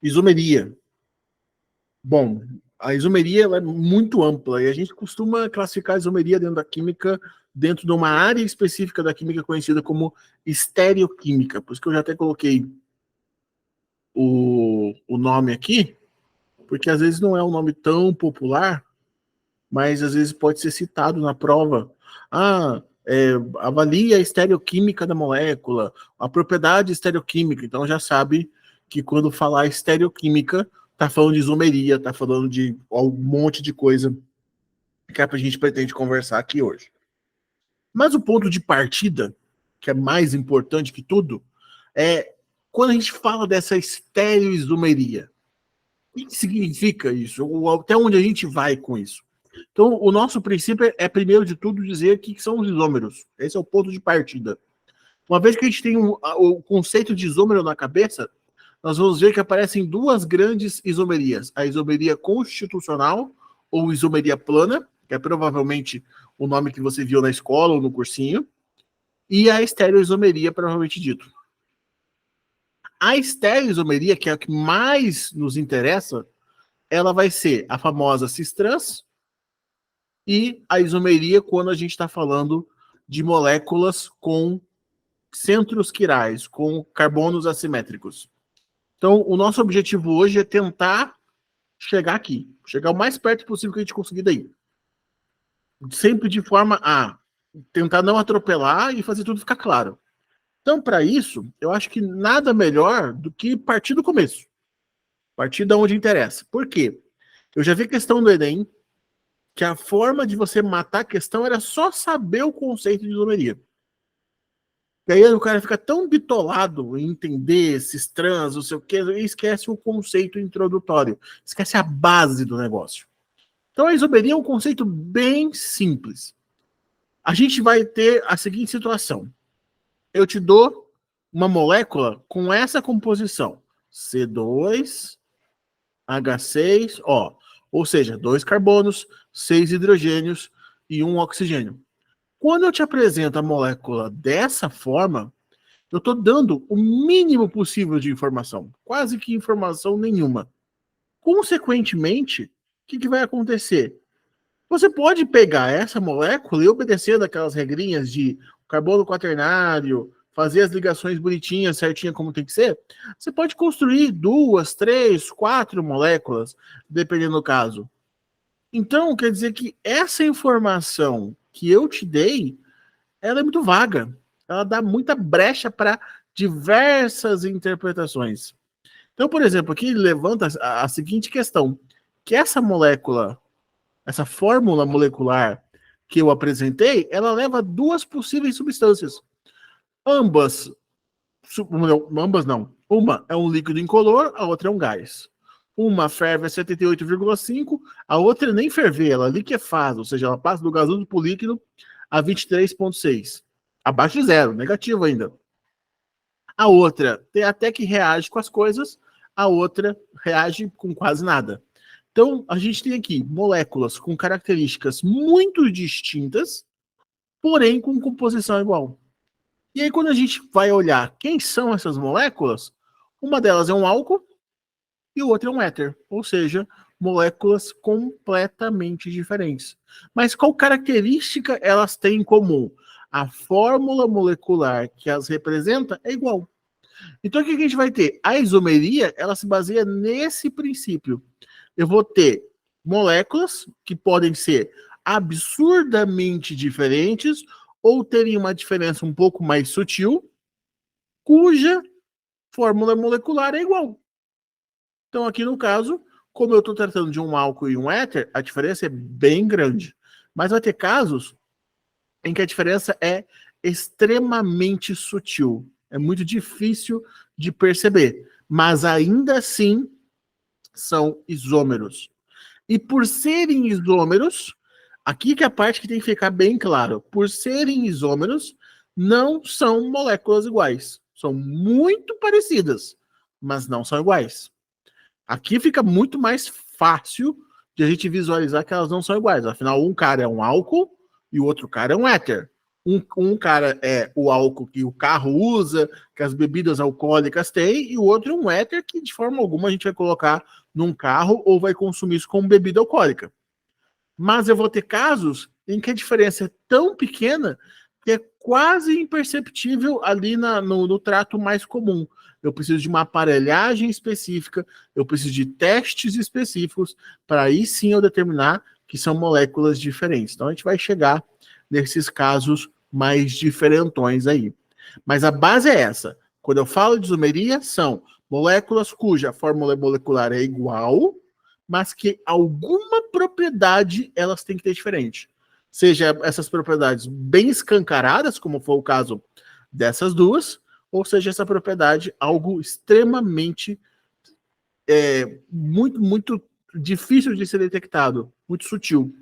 Isomeria. Bom, a isomeria ela é muito ampla e a gente costuma classificar a isomeria dentro da química dentro de uma área específica da química conhecida como estereoquímica. Por isso que eu já até coloquei o nome aqui, porque às vezes não é um nome tão popular, mas às vezes pode ser citado na prova. Avalie a estereoquímica da molécula, a propriedade estereoquímica. Então já sabe que quando falar estereoquímica, está falando de isomeria, está falando de um monte de coisa que a gente pretende conversar aqui hoje. Mas o ponto de partida, que é mais importante que tudo, é quando a gente fala dessa estereoisomeria. O que significa isso? Até onde a gente vai com isso? Então, o nosso princípio é primeiro de tudo, dizer o que são os isômeros. Esse é o ponto de partida. Uma vez que a gente tem o conceito de isômero na cabeça, nós vamos ver que aparecem duas grandes isomerias. A isomeria constitucional, ou isomeria plana, que é provavelmente o nome que você viu na escola ou no cursinho, e a estereoisomeria, provavelmente dito. A estereoisomeria, que é a que mais nos interessa, ela vai ser a famosa cis-trans e a isomeria quando a gente está falando de moléculas com centros quirais, com carbonos assimétricos. Então, o nosso objetivo hoje é tentar chegar aqui, chegar o mais perto possível que a gente conseguir daí. Sempre de forma a tentar não atropelar e fazer tudo ficar claro. Então, para isso, eu acho que nada melhor do que partir do começo. Partir da onde interessa. Por quê? Eu já vi questão do Enem que a forma de você matar a questão era só saber o conceito de isomeria. E aí o cara fica tão bitolado em entender esses trans, não sei o quê, e esquece o conceito introdutório. Esquece a base do negócio. Então a isomeria é um conceito bem simples. A gente vai ter a seguinte situação. Eu te dou uma molécula com essa composição. C2, H6, ó. Ou seja, 2 carbonos, 6 hidrogênios e 1 oxigênio. Quando eu te apresento a molécula dessa forma, eu estou dando o mínimo possível de informação, quase que informação nenhuma. Consequentemente, o que vai acontecer? Você pode pegar essa molécula e obedecer daquelas regrinhas de carbono quaternário, fazer as ligações bonitinhas, certinha como tem que ser. Você pode construir 2, 3, 4 moléculas, dependendo do caso. Então, quer dizer que essa informação que eu te dei, ela é muito vaga. Ela dá muita brecha para diversas interpretações. Então, por exemplo, aqui ele levanta a seguinte questão, que essa molécula, essa fórmula molecular que eu apresentei, ela leva duas possíveis substâncias. Ambas não. Uma é um líquido incolor, a outra é um gás. Uma ferve a 78,5, a outra nem ferver, ela liquefaz, ou seja, ela passa do gasoso para o líquido a 23,6. Abaixo de zero, negativo ainda. A outra tem até que reage com as coisas, a outra reage com quase nada. Então, a gente tem aqui moléculas com características muito distintas, porém com composição igual. E aí, quando a gente vai olhar quem são essas moléculas, uma delas é um álcool e o outro é um éter, ou seja, moléculas completamente diferentes. Mas qual característica elas têm em comum? A fórmula molecular que as representa é igual. Então, o que a gente vai ter? A isomeria, ela se baseia nesse princípio. Eu vou ter moléculas que podem ser absurdamente diferentes ou terem uma diferença um pouco mais sutil, cuja fórmula molecular é igual. Então, aqui no caso, como eu estou tratando de um álcool e um éter, a diferença é bem grande. Mas vai ter casos em que a diferença é extremamente sutil. É muito difícil de perceber. Mas ainda assim, são isômeros. E por serem isômeros, aqui que é a parte que tem que ficar bem claro. Por serem isômeros, não são moléculas iguais. São muito parecidas, mas não são iguais. Aqui fica muito mais fácil de a gente visualizar que elas não são iguais. Afinal, um cara é um álcool e o outro cara é um éter. Um cara é o álcool que o carro usa, que as bebidas alcoólicas têm, e o outro é um éter que de forma alguma a gente vai colocar num carro ou vai consumir isso como bebida alcoólica. Mas eu vou ter casos em que a diferença é tão pequena que é quase imperceptível ali no trato mais comum. Eu preciso de uma aparelhagem específica, eu preciso de testes específicos para aí sim eu determinar que são moléculas diferentes. Então a gente vai chegar nesses casos mais diferentões aí. Mas a base é essa. Quando eu falo de isomeria, são moléculas cuja fórmula molecular é igual, mas que alguma propriedade elas têm que ter diferente. Seja essas propriedades bem escancaradas, como foi o caso dessas duas, ou seja, essa propriedade algo extremamente muito difícil de ser detectado, muito sutil.